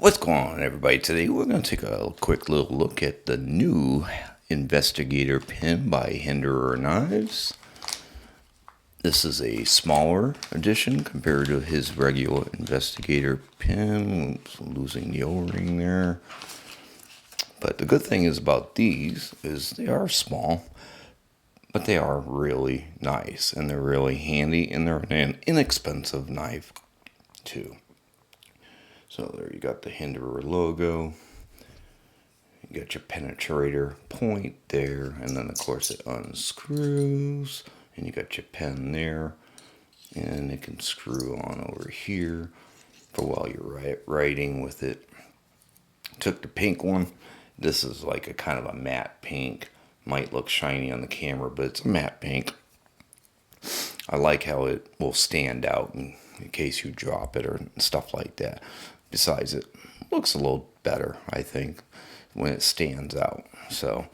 What's going on, everybody? Today we're going to take a quick little look at the new Investigator pen by Hinderer knives. This is a smaller edition compared to his regular Investigator pen. Oops, I'm losing the O-ring there. But the good thing is about these is they are small, but they are really nice and they're really handy and they're an inexpensive knife too. So there you got the Hinderer logo. You got your penetrator point there, and then of course it unscrews, and you got your pen there, and it can screw on over here for while you're writing with it. Took the pink one. This is like a kind of a matte pink. Might look shiny on the camera, but it's a matte pink. I like how it will stand out in case you drop it or stuff like that. Besides, it looks a little better, I think, when it stands out. So,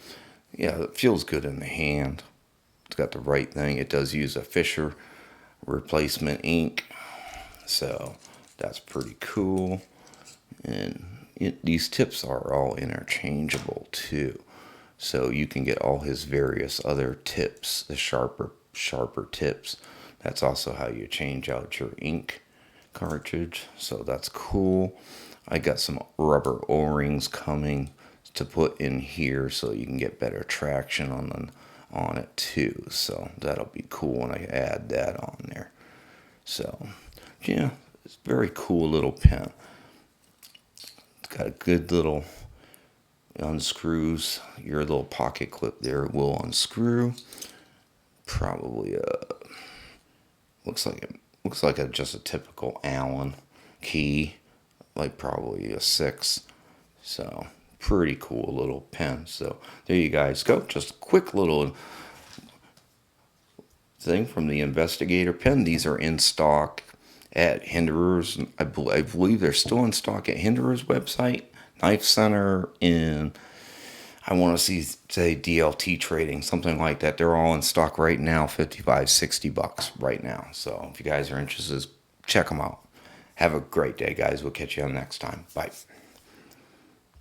yeah, it feels good in the hand. It's got the right thing. It does use a Fisher replacement ink, so that's pretty cool. And these tips are all interchangeable too, so you can get all his various other tips, the sharper tips. That's also how you change out your ink cartridge, so that's cool. I got some rubber O-rings coming to put in here so you can get better traction on it too, so that'll be cool when I add that on there. So yeah, it's a very cool little pen. It's got a good little unscrews. Your little pocket clip there will unscrew. Probably looks like just a typical Allen key, like probably a 6. So pretty cool little pen. So there you guys go. Just a quick little thing from the Investigator pen. These are in stock at Hinderer's. I believe they're still in stock at Hinderer's website, Knife Center, in, I want to say DLT Trading, something like that. They're all in stock right now, $55-$60 right now. So if you guys are interested, check them out. Have a great day, guys. We'll catch you on next time. Bye.